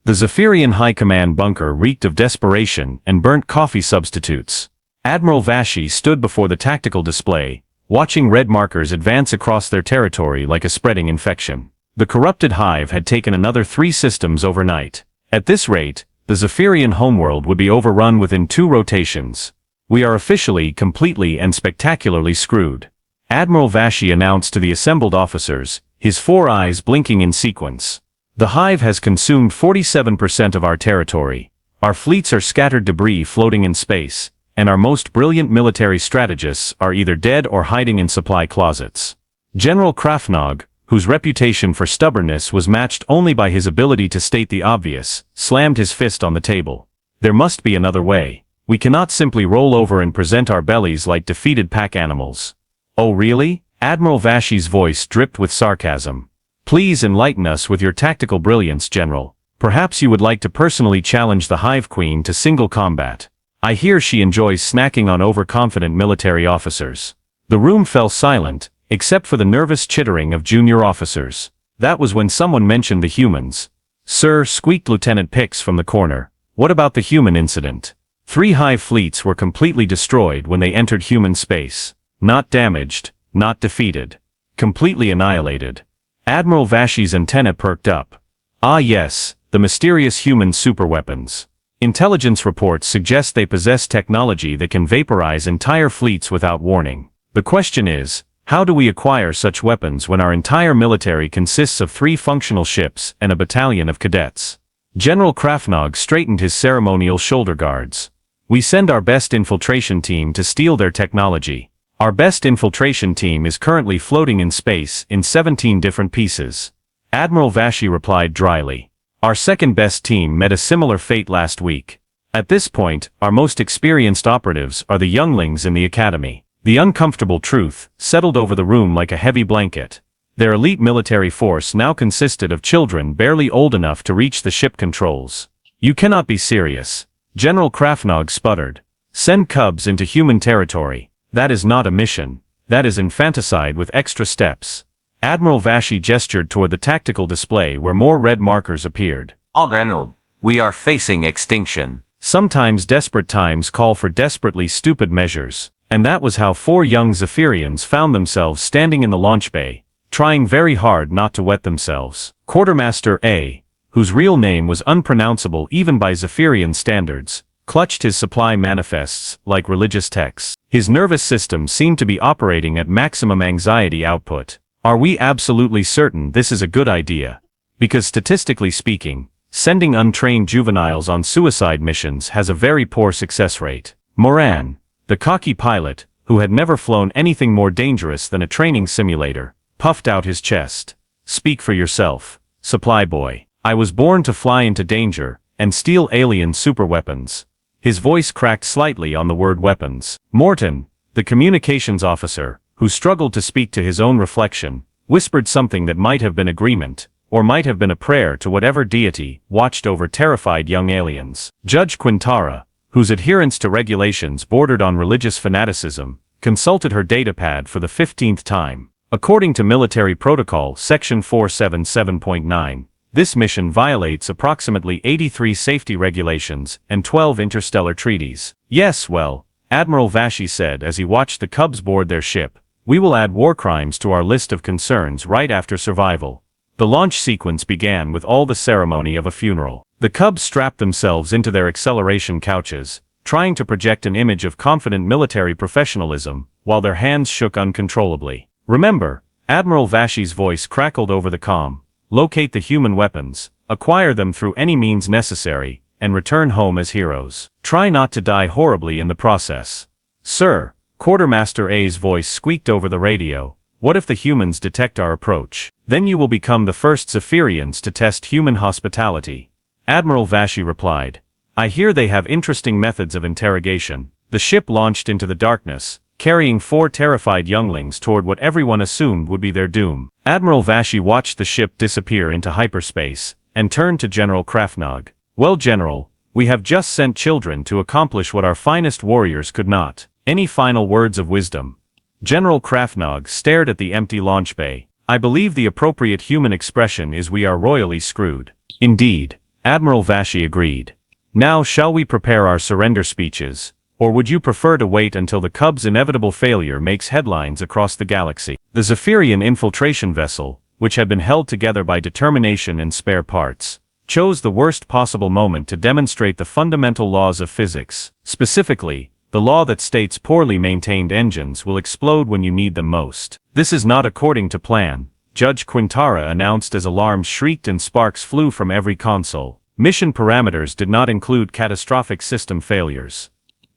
The Zephyrian High Command bunker reeked of desperation and burnt coffee substitutes. Admiral Vashey stood before the tactical display, watching red markers advance across their territory like a spreading infection. The corrupted hive had taken another 3 systems overnight. At this rate, the Zephyrian homeworld would be overrun within 2 rotations. We are officially, completely and spectacularly screwed. Admiral Vashey announced to the assembled officers, his 4 eyes blinking in sequence. The hive has consumed 47% of our territory. Our fleets are scattered debris floating in space, and our most brilliant military strategists are either dead or hiding in supply closets. General Krafnog, whose reputation for stubbornness was matched only by his ability to state the obvious, slammed his fist on the table. There must be another way. We cannot simply roll over and present our bellies like defeated pack animals. Oh really? Admiral Vashey's voice dripped with sarcasm. Please enlighten us with your tactical brilliance, General. Perhaps you would like to personally challenge the Hive Queen to single combat. I hear she enjoys snacking on overconfident military officers. The room fell silent, except for the nervous chittering of junior officers. That was when someone mentioned the humans. Sir, squeaked Lieutenant Pix from the corner. What about the human incident? 3 Hive fleets were completely destroyed when they entered human space. Not damaged, not defeated. Completely annihilated. Admiral Vashey's antenna perked up. Ah yes, the mysterious human superweapons. Intelligence reports suggest they possess technology that can vaporize entire fleets without warning. The question is, how do we acquire such weapons when our entire military consists of 3 functional ships and a battalion of cadets? General Krafnog straightened his ceremonial shoulder guards. We send our best infiltration team to steal their technology. Our best infiltration team is currently floating in space in 17 different pieces. Admiral Vashey replied dryly. Our second best team met a similar fate last week. At this point, our most experienced operatives are the younglings in the academy. The uncomfortable truth settled over the room like a heavy blanket. Their elite military force now consisted of children barely old enough to reach the ship controls. You cannot be serious. General Krafnog sputtered. Send cubs into human territory. That is not a mission. That is infanticide with extra steps. Admiral Vashey gestured toward the tactical display where more red markers appeared. General, we are facing extinction. Sometimes desperate times call for desperately stupid measures, and that was how 4 young Zephyrians found themselves standing in the launch bay, trying very hard not to wet themselves. Quartermaster A, whose real name was unpronounceable even by Zephyrian standards, clutched his supply manifests like religious texts. His nervous system seemed to be operating at maximum anxiety output. Are we absolutely certain this is a good idea? Because statistically speaking, sending untrained juveniles on suicide missions has a very poor success rate. Moran, the cocky pilot, who had never flown anything more dangerous than a training simulator, puffed out his chest. Speak for yourself, supply boy. I was born to fly into danger and steal alien superweapons. His voice cracked slightly on the word weapons. Morton, the communications officer, who struggled to speak to his own reflection, whispered something that might have been agreement, or might have been a prayer to whatever deity watched over terrified young aliens. Judge Quintara, whose adherence to regulations bordered on religious fanaticism, consulted her datapad for the 15th time. According to military protocol section 477.9, this mission violates approximately 83 safety regulations and 12 interstellar treaties. Yes, well, Admiral Vashey said as he watched the Cubs board their ship, we will add war crimes to our list of concerns right after survival. The launch sequence began with all the ceremony of a funeral. The Cubs strapped themselves into their acceleration couches, trying to project an image of confident military professionalism, while their hands shook uncontrollably. Remember, Admiral Vashey's voice crackled over the comm. Locate the human weapons, acquire them through any means necessary, and return home as heroes. Try not to die horribly in the process. Sir, Quartermaster A's voice squeaked over the radio. What if the humans detect our approach? Then you will become the first Zephyrians to test human hospitality. Admiral Vashey replied. I hear they have interesting methods of interrogation. The ship launched into the darkness, carrying 4 terrified younglings toward what everyone assumed would be their doom. Admiral Vashey watched the ship disappear into hyperspace, and turned to General Krafnog. Well, General, we have just sent children to accomplish what our finest warriors could not. Any final words of wisdom? General Krafnog stared at the empty launch bay. I believe the appropriate human expression is we are royally screwed. Indeed. Admiral Vashey agreed. Now shall we prepare our surrender speeches, or would you prefer to wait until the Cub's inevitable failure makes headlines across the galaxy? The Zephyrian infiltration vessel, which had been held together by determination and spare parts, chose the worst possible moment to demonstrate the fundamental laws of physics. Specifically, the law that states poorly maintained engines will explode when you need them most. This is not according to plan, Judge Quintara announced as alarms shrieked and sparks flew from every console. Mission parameters did not include catastrophic system failures.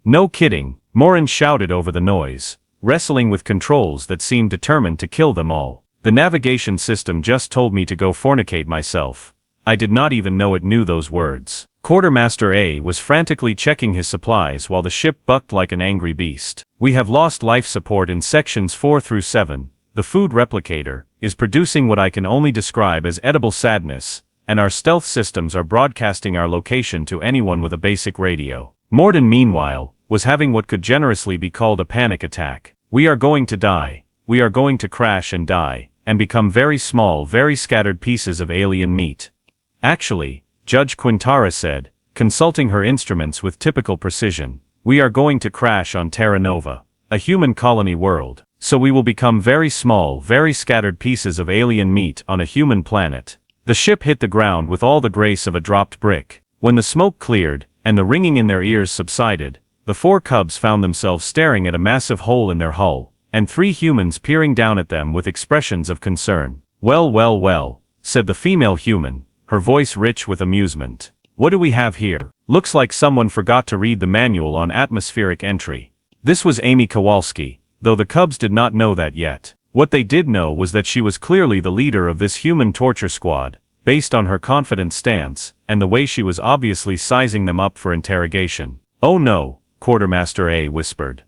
No kidding, Morin shouted over the noise, wrestling with controls that seemed determined to kill them all. The navigation system just told me to go fornicate myself. I did not even know it knew those words. Quartermaster A was frantically checking his supplies while the ship bucked like an angry beast. We have lost life support in sections 4 through 7. The food replicator is producing what I can only describe as edible sadness, and our stealth systems are broadcasting our location to anyone with a basic radio. Morden, meanwhile, was having what could generously be called a panic attack. We are going to die. We are going to crash and die, and become very small, very scattered pieces of alien meat. Actually, Judge Quintara said, consulting her instruments with typical precision, we are going to crash on Terra Nova, a human colony world, so we will become very small, very scattered pieces of alien meat on a human planet. The ship hit the ground with all the grace of a dropped brick. When the smoke cleared, and the ringing in their ears subsided, the 4 Cubs found themselves staring at a massive hole in their hull, and 3 humans peering down at them with expressions of concern. Well, well, well, said the female human, her voice rich with amusement. What do we have here? Looks like someone forgot to read the manual on atmospheric entry. This was Amy Kowalski, though the Cubs did not know that yet. What they did know was that she was clearly the leader of this human torture squad, based on her confident stance, and the way she was obviously sizing them up for interrogation. Oh no, Quartermaster A whispered.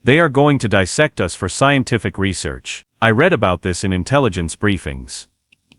They are going to dissect us for scientific research. I read about this in intelligence briefings.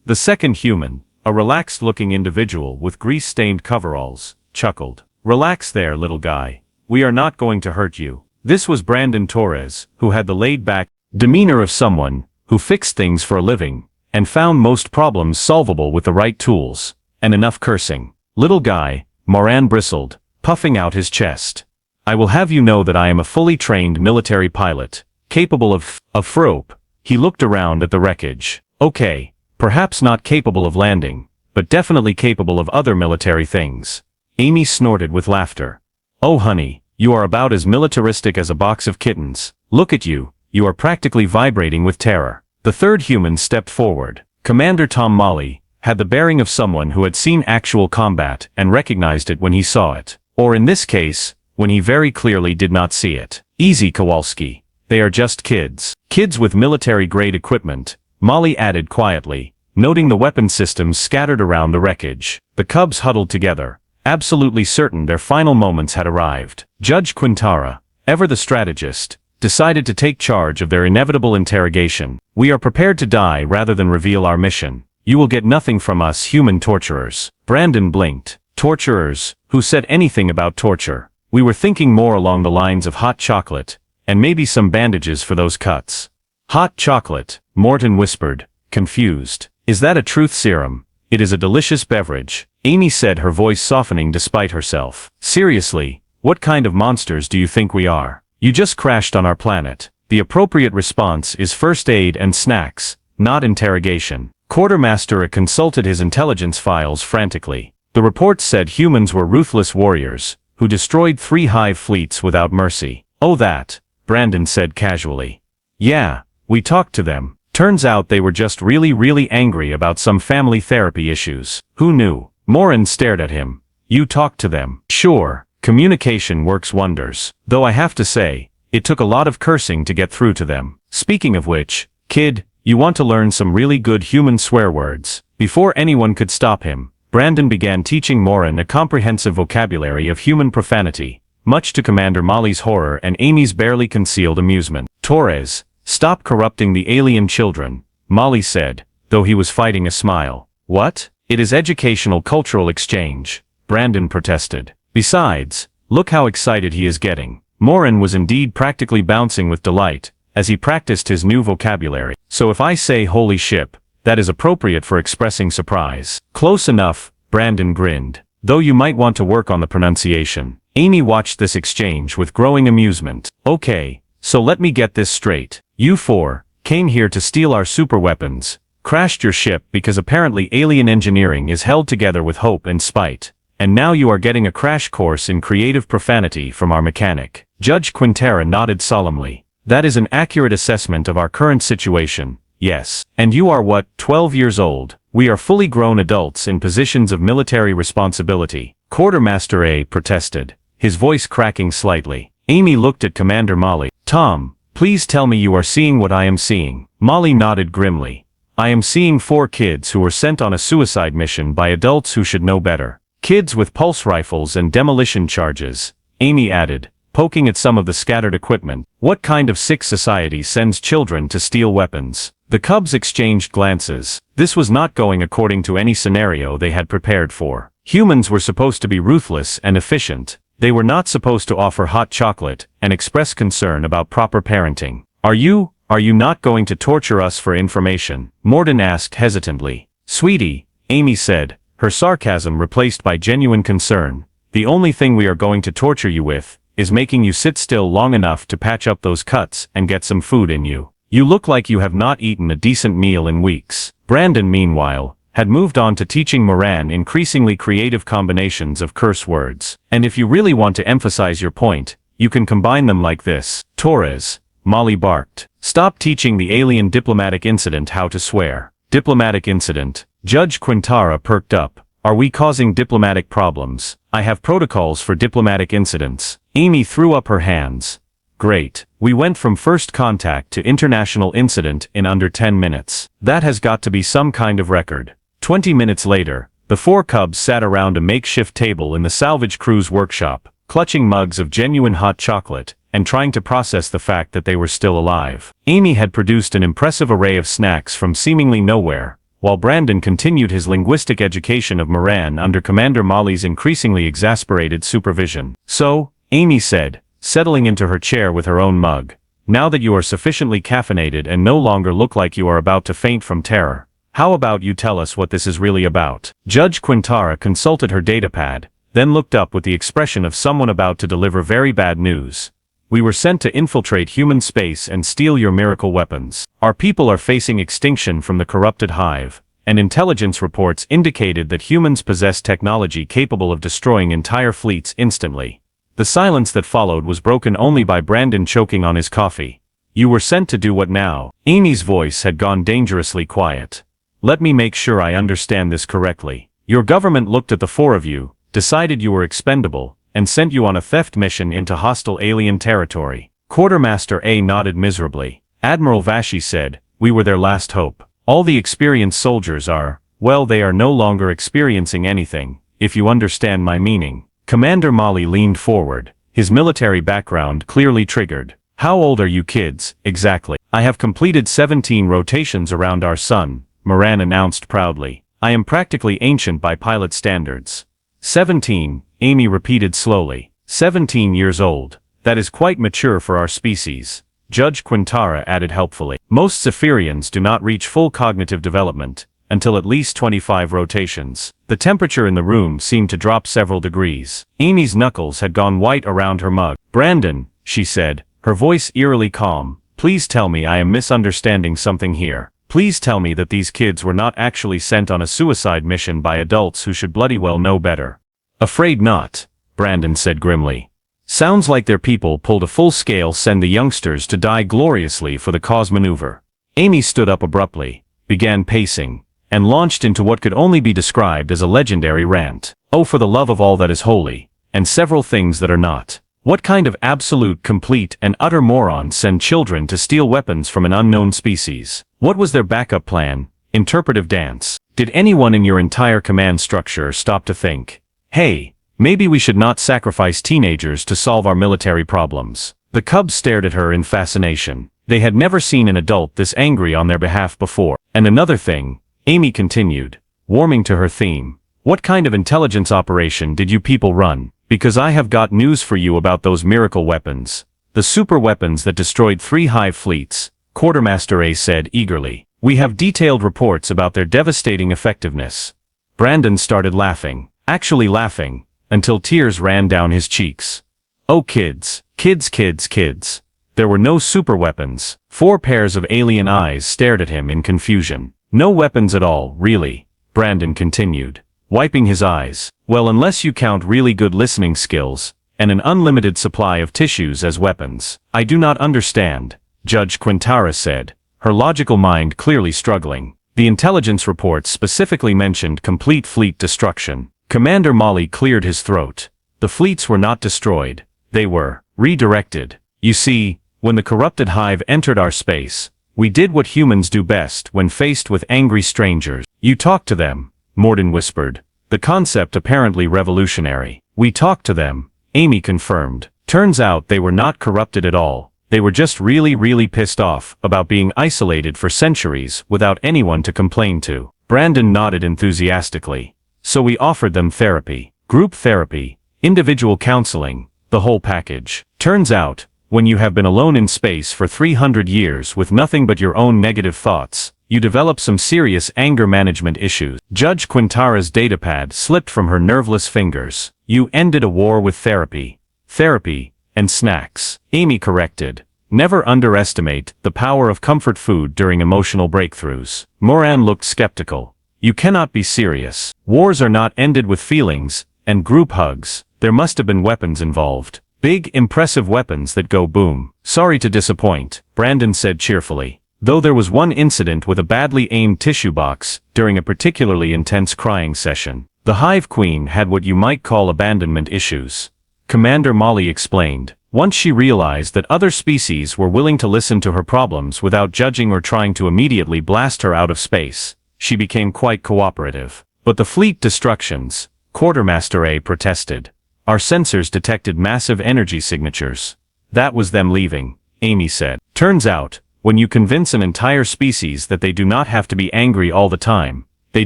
The second human, a relaxed-looking individual with grease-stained coveralls, chuckled. Relax there, little guy. We are not going to hurt you. This was Brandon Torres, who had the laid-back demeanor of someone who fixed things for a living, and found most problems solvable with the right tools, and enough cursing. Little guy, Moran bristled, puffing out his chest. I will have you know that I am a fully trained military pilot, capable of rope. He looked around at the wreckage. Okay, perhaps not capable of landing, but definitely capable of other military things. Amy snorted with laughter. Oh honey, you are about as militaristic as a box of kittens. Look at you, you are practically vibrating with terror. The third human stepped forward. Commander Tom Molly had the bearing of someone who had seen actual combat and recognized it when he saw it. Or in this case, when he very clearly did not see it. Easy, Kowalski. They are just kids. Kids with military-grade equipment, Molly added quietly, noting the weapon systems scattered around the wreckage. The Cubs huddled together, absolutely certain their final moments had arrived. Judge Quintara, ever the strategist, decided to take charge of their inevitable interrogation. We are prepared to die rather than reveal our mission. You will get nothing from us human torturers. Brandon blinked. Torturers? Who said anything about torture? We were thinking more along the lines of hot chocolate, and maybe some bandages for those cuts. Hot chocolate, Morton whispered, confused. Is that a truth serum? It is a delicious beverage, Amy said, her voice softening despite herself. Seriously, what kind of monsters do you think we are? You just crashed on our planet. The appropriate response is first aid and snacks, not interrogation. Quartermaster consulted his intelligence files frantically. The report said humans were ruthless warriors, who destroyed 3 hive fleets without mercy. Oh that, Brandon said casually. Yeah, we talked to them. Turns out they were just really angry about some family therapy issues. Who knew? Morin stared at him. You talked to them? Sure, communication works wonders. Though I have to say, it took a lot of cursing to get through to them. Speaking of which, kid, you want to learn some really good human swear words. Before anyone could stop him, Brandon began teaching Morin a comprehensive vocabulary of human profanity, much to Commander Molly's horror and Amy's barely concealed amusement. Torres, stop corrupting the alien children, Molly said, though he was fighting a smile. What? It is educational cultural exchange, Brandon protested. Besides, look how excited he is getting. Morin was indeed practically bouncing with delight, as he practiced his new vocabulary. So if I say holy ship, that is appropriate for expressing surprise. Close enough, Brandon grinned. Though you might want to work on the pronunciation. Amy watched this exchange with growing amusement. Okay, so let me get this straight. You four came here to steal our superweapons, crashed your ship because apparently alien engineering is held together with hope and spite, and now you are getting a crash course in creative profanity from our mechanic. Judge Quintera nodded solemnly. That is an accurate assessment of our current situation, yes. And you are what, 12 years old? We are fully grown adults in positions of military responsibility. Quartermaster A protested, his voice cracking slightly. Amy looked at Commander Molly. Tom, please tell me you are seeing what I am seeing. Molly nodded grimly. I am seeing 4 kids who were sent on a suicide mission by adults who should know better. Kids with pulse rifles and demolition charges, Amy added, poking at some of the scattered equipment. What kind of sick society sends children to steal weapons? The Cubs exchanged glances. This was not going according to any scenario they had prepared for. Humans were supposed to be ruthless and efficient. They were not supposed to offer hot chocolate and express concern about proper parenting. Are you not going to torture us for information? Morden asked hesitantly. Sweetie, Amy said, her sarcasm replaced by genuine concern. The only thing we are going to torture you with is making you sit still long enough to patch up those cuts and get some food in you. You look like you have not eaten a decent meal in weeks. Brandon, meanwhile, had moved on to teaching Moran increasingly creative combinations of curse words. And if you really want to emphasize your point, you can combine them like this. Torres, Molly barked. Stop teaching the alien diplomatic incident how to swear. Diplomatic incident. Judge Quintara perked up. Are we causing diplomatic problems? I have protocols for diplomatic incidents. Amy threw up her hands. Great. We went from first contact to international incident in under 10 minutes. That has got to be some kind of record. 20 minutes later, the 4 Cubs sat around a makeshift table in the salvage crew's workshop, clutching mugs of genuine hot chocolate, and trying to process the fact that they were still alive. Amy had produced an impressive array of snacks from seemingly nowhere, while Brandon continued his linguistic education of Moran under Commander Molly's increasingly exasperated supervision. So, Amy said, settling into her chair with her own mug, now that you are sufficiently caffeinated and no longer look like you are about to faint from terror, how about you tell us what this is really about? Judge Quintara consulted her datapad, then looked up with the expression of someone about to deliver very bad news. We were sent to infiltrate human space and steal your miracle weapons. Our people are facing extinction from the corrupted hive, and intelligence reports indicated that humans possess technology capable of destroying entire fleets instantly. The silence that followed was broken only by Brandon choking on his coffee. You were sent to do what now? Amy's voice had gone dangerously quiet. Let me make sure I understand this correctly. Your government looked at the 4 of you, decided you were expendable, and sent you on a theft mission into hostile alien territory. Quartermaster A nodded miserably. Admiral Vashi said, we were their last hope. All the experienced soldiers are, well, they are no longer experiencing anything, if you understand my meaning. Commander Molly leaned forward, his military background clearly triggered. How old are you kids, exactly? I have completed 17 rotations around our sun, Moran announced proudly. I am practically ancient by pilot standards. 17, Amy repeated slowly. 17 years old. That is quite mature for our species. Judge Quintara added helpfully. Most Zephyrians do not reach full cognitive development until at least 25 rotations. The temperature in the room seemed to drop several degrees. Amy's knuckles had gone white around her mug. Brandon, she said, her voice eerily calm, please tell me I am misunderstanding something here. Please tell me that these kids were not actually sent on a suicide mission by adults who should bloody well know better. Afraid not, Brandon said grimly. Sounds like their people pulled a full-scale send the youngsters to die gloriously for the cause maneuver. Amy stood up abruptly, began pacing, and launched into what could only be described as a legendary rant. Oh, for the love of all that is holy, and several things that are not. What kind of absolute, complete, and utter morons send children to steal weapons from an unknown species? What was their backup plan? Interpretive dance. Did anyone in your entire command structure stop to think, hey, maybe we should not sacrifice teenagers to solve our military problems? The Cubs stared at her in fascination. They had never seen an adult this angry on their behalf before. And another thing, Amy continued, warming to her theme. What kind of intelligence operation did you people run? Because I have got news for you about those miracle weapons. The super weapons that destroyed 3 hive fleets, Quartermaster A said eagerly. We have detailed reports about their devastating effectiveness. Brandon started laughing, actually laughing, until tears ran down his cheeks. Oh kids, kids, kids, kids. There were no super weapons. 4 pairs of alien eyes stared at him in confusion. No weapons at all, really, Brandon continued, wiping his eyes. Well, unless you count really good listening skills, and an unlimited supply of tissues as weapons. I do not understand, Judge Quintara said, her logical mind clearly struggling. The intelligence reports specifically mentioned complete fleet destruction. Commander Molly cleared his throat. The fleets were not destroyed. They were redirected. You see, when the corrupted hive entered our space, we did what humans do best when faced with angry strangers. You talked to them, Morden whispered. The concept apparently revolutionary. We talked to them, Amy confirmed. Turns out they were not corrupted at all. They were just really pissed off about being isolated for centuries without anyone to complain to. Brandon nodded enthusiastically. So we offered them therapy, group therapy, individual counseling, the whole package. Turns out, when you have been alone in space for 300 years with nothing but your own negative thoughts, you develop some serious anger management issues. Judge Quintara's datapad slipped from her nerveless fingers. You ended a war with therapy. Therapy, and snacks. Amy corrected. Never underestimate the power of comfort food during emotional breakthroughs. Moran looked skeptical. You cannot be serious. Wars are not ended with feelings and group hugs. There must have been weapons involved. Big, impressive weapons that go boom. Sorry to disappoint, Brandon said cheerfully. Though there was one incident with a badly aimed tissue box during a particularly intense crying session. The Hive Queen had what you might call abandonment issues. Commander Molly explained. Once she realized that other species were willing to listen to her problems without judging or trying to immediately blast her out of space, she became quite cooperative. But the fleet destructions, Quartermaster A protested. Our sensors detected massive energy signatures. That was them leaving, Amy said. Turns out, when you convince an entire species that they do not have to be angry all the time, they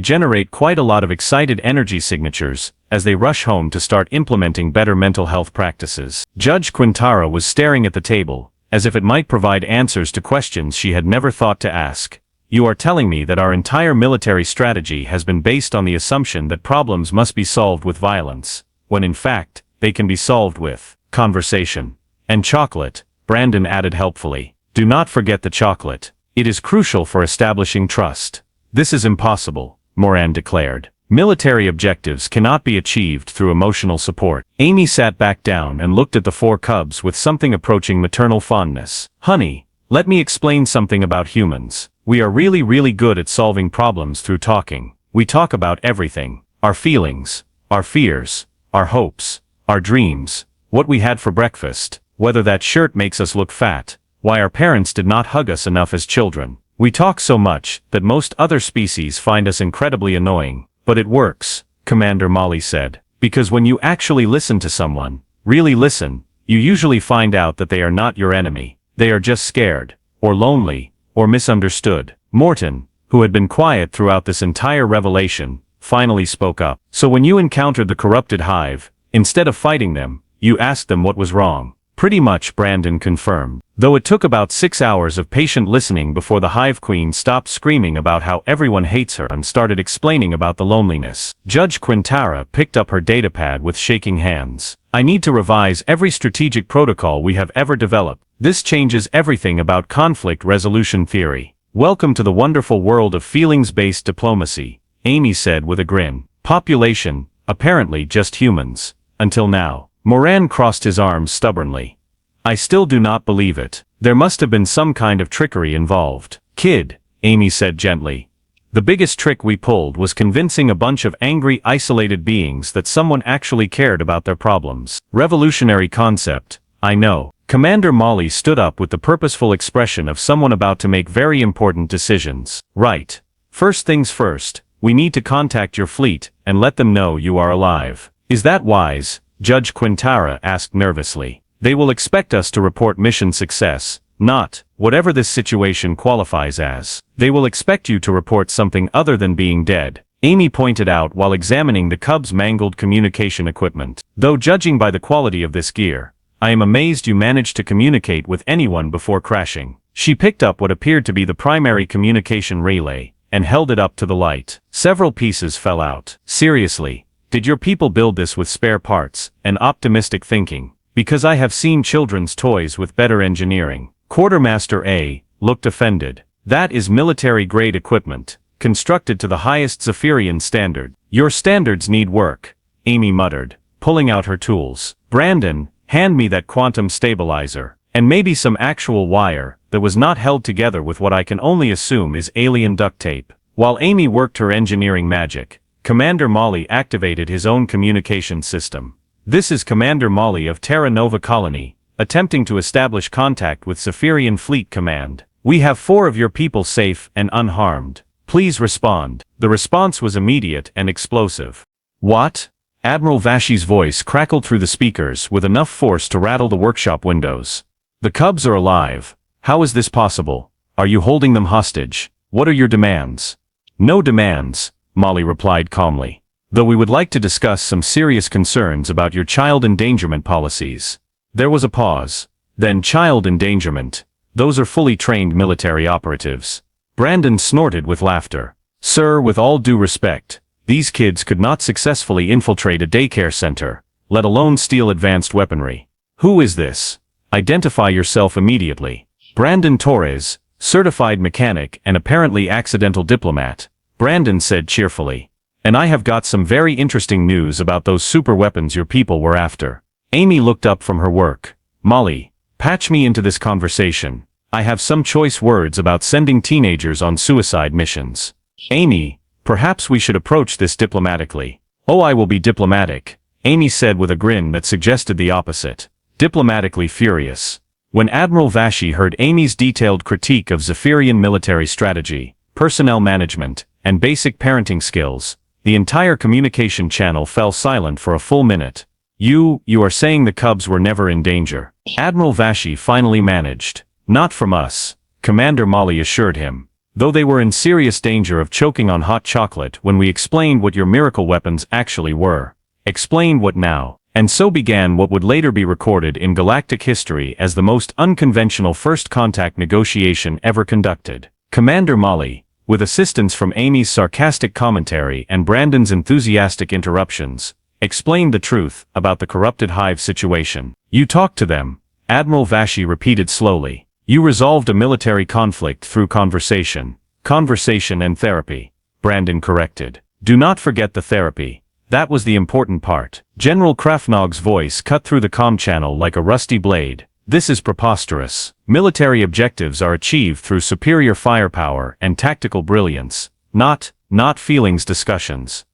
generate quite a lot of excited energy signatures as they rush home to start implementing better mental health practices. Judge Quintara was staring at the table, as if it might provide answers to questions she had never thought to ask. You are telling me that our entire military strategy has been based on the assumption that problems must be solved with violence, when in fact, they can be solved with conversation. And chocolate, Brandon added helpfully. Do not forget the chocolate. It is crucial for establishing trust. This is impossible, Moran declared. Military objectives cannot be achieved through emotional support. Amy sat back down and looked at the 4 cubs with something approaching maternal fondness. Honey, let me explain something about humans. We are really good at solving problems through talking. We talk about everything. Our feelings, our fears, our hopes, our dreams, what we had for breakfast, whether that shirt makes us look fat, why our parents did not hug us enough as children. We talk so much that most other species find us incredibly annoying. But it works, Commander Molly said, because when you actually listen to someone, really listen, you usually find out that they are not your enemy. They are just scared, or lonely, or misunderstood. Morton, who had been quiet throughout this entire revelation, finally spoke up. So when you encountered the corrupted hive, instead of fighting them, you asked them what was wrong. Pretty much, Brandon confirmed. Though it took about 6 hours of patient listening before the Hive Queen stopped screaming about how everyone hates her and started explaining about the loneliness. Judge Quintara picked up her datapad with shaking hands. I need to revise every strategic protocol we have ever developed. This changes everything about conflict resolution theory. Welcome to the wonderful world of feelings-based diplomacy, Amy said with a grin. Population, apparently just humans. Until now. Moran crossed his arms stubbornly. I still do not believe it. There must have been some kind of trickery involved. Kid, Amy said gently. The biggest trick we pulled was convincing a bunch of angry, isolated beings that someone actually cared about their problems. Revolutionary concept, I know. Commander Molly stood up with the purposeful expression of someone about to make very important decisions. Right. First things first, we need to contact your fleet and let them know you are alive. Is that wise? Judge Quintara asked nervously. They will expect us to report mission success, not, whatever this situation qualifies as. They will expect you to report something other than being dead, Amy pointed out while examining the Cubs' mangled communication equipment. Though judging by the quality of this gear, I am amazed you managed to communicate with anyone before crashing. She picked up what appeared to be the primary communication relay, and held it up to the light. Several pieces fell out. Seriously, did your people build this with spare parts and optimistic thinking? Because I have seen children's toys with better engineering. Quartermaster A looked offended. That is military-grade equipment, constructed to the highest Zephyrian standard. Your standards need work, Amy muttered, pulling out her tools. Brandon, hand me that quantum stabilizer, and maybe some actual wire that was not held together with what I can only assume is alien duct tape. While Amy worked her engineering magic, Commander Molly activated his own communication system. This is Commander Molly of Terra Nova Colony, attempting to establish contact with Zephyrian Fleet Command. We have 4 of your people safe and unharmed. Please respond. The response was immediate and explosive. What? Admiral Vashi's voice crackled through the speakers with enough force to rattle the workshop windows. The Cubs are alive. How is this possible? Are you holding them hostage? What are your demands? No demands, Molly replied calmly. Though we would like to discuss some serious concerns about your child endangerment policies. There was a pause. Then child endangerment. Those are fully trained military operatives. Brandon snorted with laughter. Sir, with all due respect, these kids could not successfully infiltrate a daycare center, let alone steal advanced weaponry. Who is this? Identify yourself immediately. Brandon Torres, certified mechanic and apparently accidental diplomat, Brandon said cheerfully. And I have got some very interesting news about those super weapons your people were after. Amy looked up from her work. Molly, patch me into this conversation. I have some choice words about sending teenagers on suicide missions. Amy, perhaps we should approach this diplomatically. Oh, I will be diplomatic, Amy said with a grin that suggested the opposite. Diplomatically furious. When Admiral Vashi heard Amy's detailed critique of Zephyrian military strategy, personnel management, and basic parenting skills, the entire communication channel fell silent for a full minute. You are saying the Cubs were never in danger. Admiral Vashi finally managed. Not from us, Commander Molly assured him. Though they were in serious danger of choking on hot chocolate when we explained what your miracle weapons actually were. Explain what now? And so began what would later be recorded in galactic history as the most unconventional first contact negotiation ever conducted. Commander Molly, with assistance from Amy's sarcastic commentary and Brandon's enthusiastic interruptions, explained the truth about the corrupted hive situation. You talked to them, Admiral Vashi repeated slowly. You resolved a military conflict through conversation and therapy, Brandon corrected. Do not forget the therapy. That was the important part. General Krafnog's voice cut through the comm channel like a rusty blade. This is preposterous. Military objectives are achieved through superior firepower and tactical brilliance, not feelings discussions.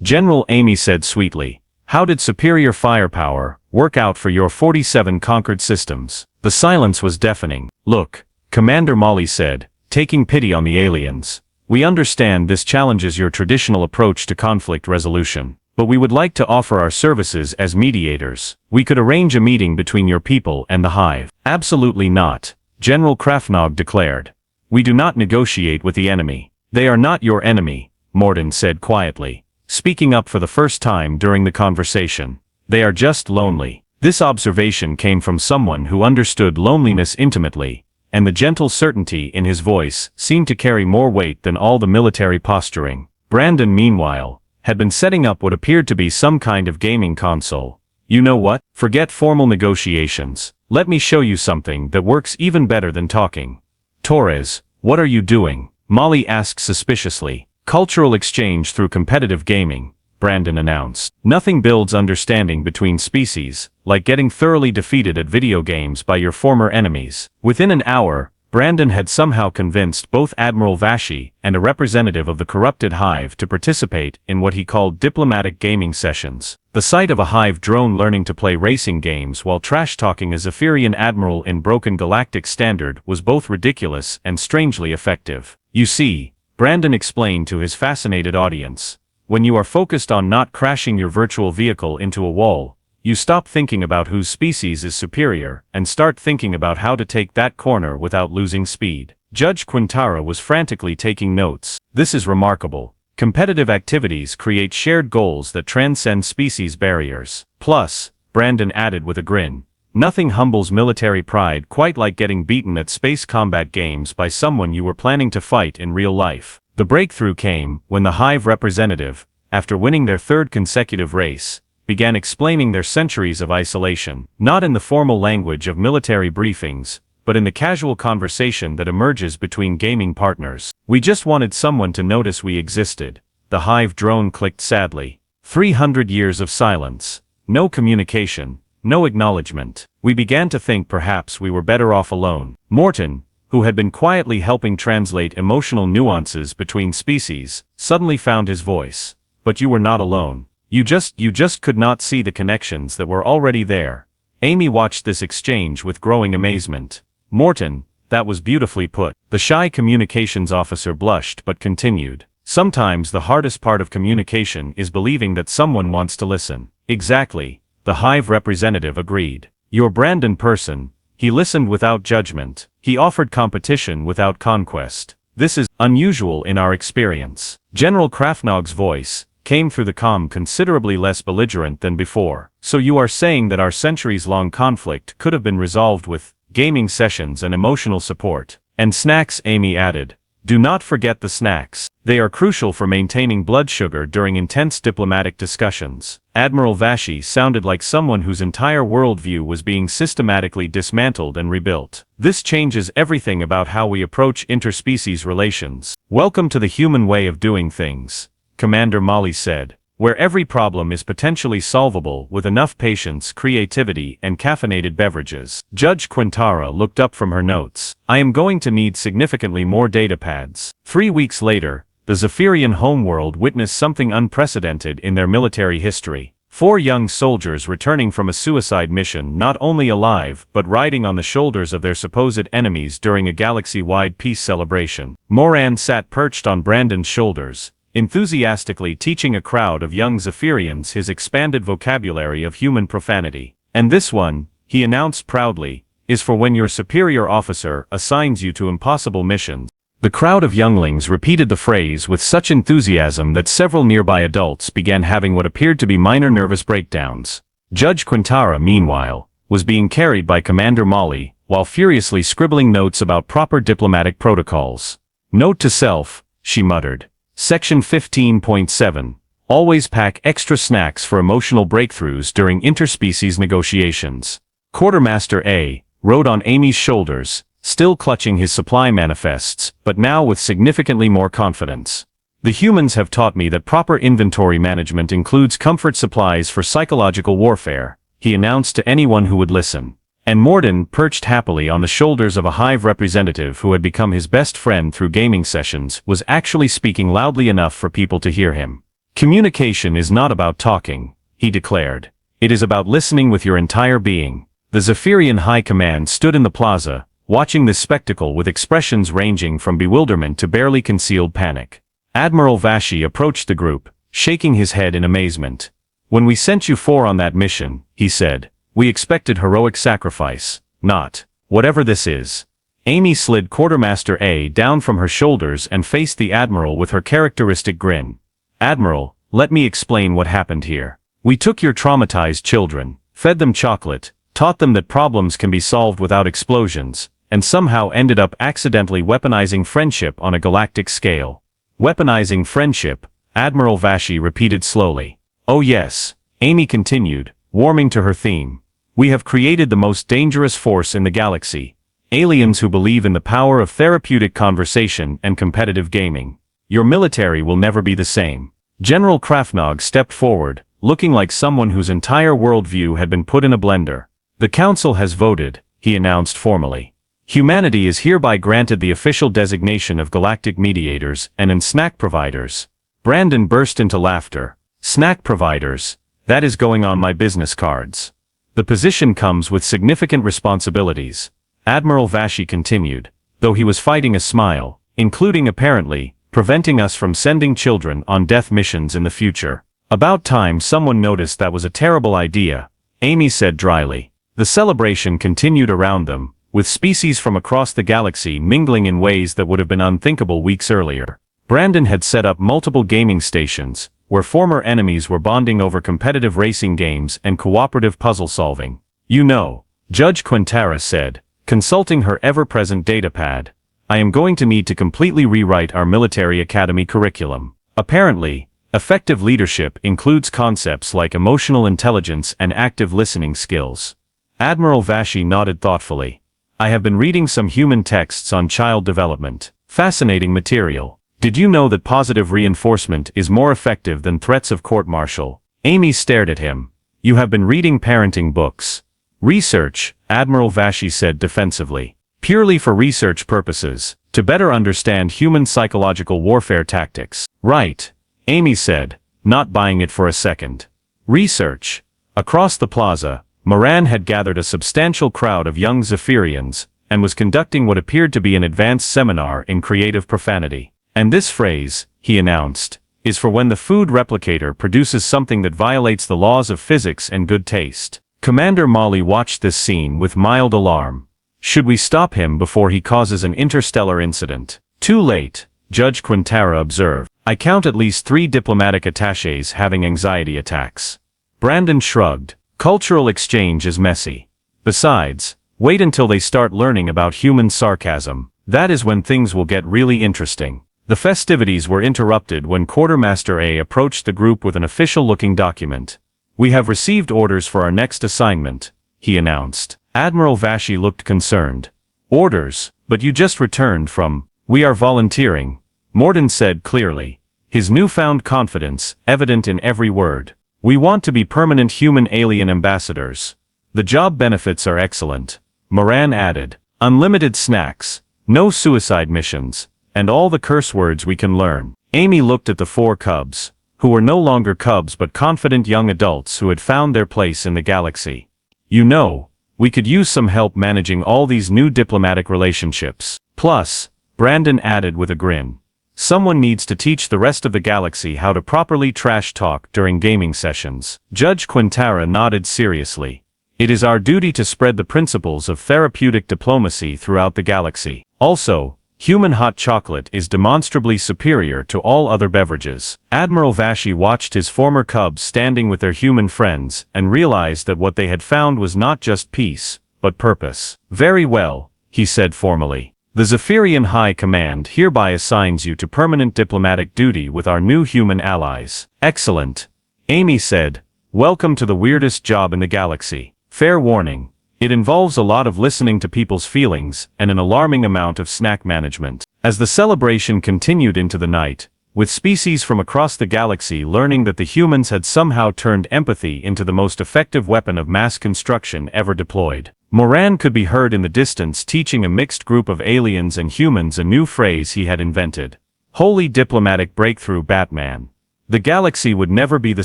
General Amy said sweetly, how did superior firepower work out for your 47 conquered systems? The silence was deafening. Look, Commander Molly said, taking pity on the aliens. We understand this challenges your traditional approach to conflict resolution, but we would like to offer our services as mediators. We could arrange a meeting between your people and the hive. Absolutely not, General Krafnog declared. We do not negotiate with the enemy. They are not your enemy, Morden said quietly, speaking up for the first time during the conversation. They are just lonely. This observation came from someone who understood loneliness intimately, and the gentle certainty in his voice seemed to carry more weight than all the military posturing. Brandon, meanwhile, had been setting up what appeared to be some kind of gaming console. You know what? Forget formal negotiations. Let me show you something that works even better than talking. Torres, what are you doing? Molly asked suspiciously. Cultural exchange through competitive gaming, Brandon announced. Nothing builds understanding between species like getting thoroughly defeated at video games by your former enemies. Within an hour, Brandon had somehow convinced both Admiral Vashi and a representative of the corrupted hive to participate in what he called diplomatic gaming sessions. The sight of a hive drone learning to play racing games while trash-talking a Zephyrian admiral in broken galactic standard was both ridiculous and strangely effective. You see, Brandon explained to his fascinated audience, when you are focused on not crashing your virtual vehicle into a wall, you stop thinking about whose species is superior and start thinking about how to take that corner without losing speed. Judge Quintara was frantically taking notes. This is remarkable. Competitive activities create shared goals that transcend species barriers. Plus, Brandon added with a grin, nothing humbles military pride quite like getting beaten at space combat games by someone you were planning to fight in real life. The breakthrough came when the Hive representative, after winning their third consecutive race, began explaining their centuries of isolation, not in the formal language of military briefings, but in the casual conversation that emerges between gaming partners. We just wanted someone to notice we existed. The Hive drone clicked sadly. 300 years of silence. No communication. No acknowledgement. We began to think perhaps we were better off alone. Morton, who had been quietly helping translate emotional nuances between species, suddenly found his voice. But you were not alone. You just could not see the connections that were already there. Amy watched this exchange with growing amazement. Morton, that was beautifully put. The shy communications officer blushed but continued. Sometimes the hardest part of communication is believing that someone wants to listen. Exactly, the Hive representative agreed. You're Brandon Person. He listened without judgment. He offered competition without conquest. This is unusual in our experience. General Krafnog's voice came through the comm considerably less belligerent than before. So you are saying that our centuries-long conflict could have been resolved with gaming sessions and emotional support. And snacks, Amy added. Do not forget the snacks. They are crucial for maintaining blood sugar during intense diplomatic discussions. Admiral Vashi sounded like someone whose entire worldview was being systematically dismantled and rebuilt. This changes everything about how we approach interspecies relations. Welcome to the human way of doing things, Commander Molly said, where every problem is potentially solvable with enough patience, creativity, and caffeinated beverages. Judge Quintara looked up from her notes. I am going to need significantly more data pads. 3 weeks later, the Zephyrian homeworld witnessed something unprecedented in their military history. 4 young soldiers returning from a suicide mission, not only alive but riding on the shoulders of their supposed enemies during a galaxy-wide peace celebration. Moran sat perched on Brandon's shoulders, enthusiastically teaching a crowd of young Zephyrians his expanded vocabulary of human profanity. And this one, he announced proudly, is for when your superior officer assigns you to impossible missions. The crowd of younglings repeated the phrase with such enthusiasm that several nearby adults began having what appeared to be minor nervous breakdowns. Judge Quintara, meanwhile, was being carried by Commander Molly, while furiously scribbling notes about proper diplomatic protocols. Note to self, she muttered. Section 15.7. Always pack extra snacks for emotional breakthroughs during interspecies negotiations. Quartermaster A rode on Amy's shoulders, still clutching his supply manifests, but now with significantly more confidence. The humans have taught me that proper inventory management includes comfort supplies for psychological warfare, he announced to anyone who would listen. And Morden, perched happily on the shoulders of a Hive representative who had become his best friend through gaming sessions, was actually speaking loudly enough for people to hear him. Communication is not about talking, he declared. It is about listening with your entire being. The Zephyrian High Command stood in the plaza, watching this spectacle with expressions ranging from bewilderment to barely concealed panic. Admiral Vashi approached the group, shaking his head in amazement. When we sent you 4 on that mission, he said, we expected heroic sacrifice, not whatever this is. Amy slid Quartermaster A down from her shoulders and faced the Admiral with her characteristic grin. Admiral, let me explain what happened here. We took your traumatized children, fed them chocolate, taught them that problems can be solved without explosions, and somehow ended up accidentally weaponizing friendship on a galactic scale. Weaponizing friendship, Admiral Vashi repeated slowly. Oh yes, Amy continued, warming to her theme. We have created the most dangerous force in the galaxy. Aliens who believe in the power of therapeutic conversation and competitive gaming. Your military will never be the same. General Krafnog stepped forward, looking like someone whose entire worldview had been put in a blender. The Council has voted, he announced formally. Humanity is hereby granted the official designation of galactic mediators and snack providers. Brandon burst into laughter. Snack providers, that is going on my business cards. The position comes with significant responsibilities, Admiral Vashi continued, though he was fighting a smile, including apparently, preventing us from sending children on death missions in the future. About time someone noticed that was a terrible idea, Amy said dryly. The celebration continued around them, with species from across the galaxy mingling in ways that would have been unthinkable weeks earlier. Brandon had set up multiple gaming stations, where former enemies were bonding over competitive racing games and cooperative puzzle solving. You know, Judge Quintara said, consulting her ever-present datapad, I am going to need to completely rewrite our military academy curriculum. Apparently, effective leadership includes concepts like emotional intelligence and active listening skills. Admiral Vashi nodded thoughtfully. I have been reading some human texts on child development. Fascinating material. Did you know that positive reinforcement is more effective than threats of court-martial? Amy stared at him. You have been reading parenting books. Research, Admiral Vashi said defensively. Purely for research purposes, to better understand human psychological warfare tactics. Right, Amy said, not buying it for a second. Research. Across the plaza, Moran had gathered a substantial crowd of young Zephyrians, and was conducting what appeared to be an advanced seminar in creative profanity. And this phrase, he announced, is for when the food replicator produces something that violates the laws of physics and good taste. Commander Molly watched this scene with mild alarm. Should we stop him before he causes an interstellar incident? Too late, Judge Quintara observed. I count at least 3 diplomatic attachés having anxiety attacks. Brandon shrugged. Cultural exchange is messy. Besides, wait until they start learning about human sarcasm. That is when things will get really interesting. The festivities were interrupted when Quartermaster A approached the group with an official-looking document. We have received orders for our next assignment, he announced. Admiral Vashi looked concerned. Orders, but you just returned from. We are volunteering, Morden said clearly, his newfound confidence evident in every word. We want to be permanent human alien ambassadors. The job benefits are excellent, Moran added. Unlimited snacks, no suicide missions, and all the curse words we can learn. Amy looked at the 4 cubs, who were no longer cubs but confident young adults who had found their place in the galaxy. You know, we could use some help managing all these new diplomatic relationships. Plus, Brandon added with a grin, someone needs to teach the rest of the galaxy how to properly trash talk during gaming sessions. Judge Quintara nodded seriously. It is our duty to spread the principles of therapeutic diplomacy throughout the galaxy. Also, human hot chocolate is demonstrably superior to all other beverages. Admiral Vashi watched his former cubs standing with their human friends and realized that what they had found was not just peace, but purpose. Very well, he said formally. The Zephyrian High Command hereby assigns you to permanent diplomatic duty with our new human allies. Excellent, Amy said. Welcome to the weirdest job in the galaxy. Fair warning. It involves a lot of listening to people's feelings and an alarming amount of snack management. As the celebration continued into the night, with species from across the galaxy learning that the humans had somehow turned empathy into the most effective weapon of mass construction ever deployed, Moran could be heard in the distance teaching a mixed group of aliens and humans a new phrase he had invented. Holy diplomatic breakthrough, Batman. The galaxy would never be the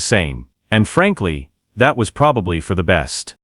same, and frankly, that was probably for the best.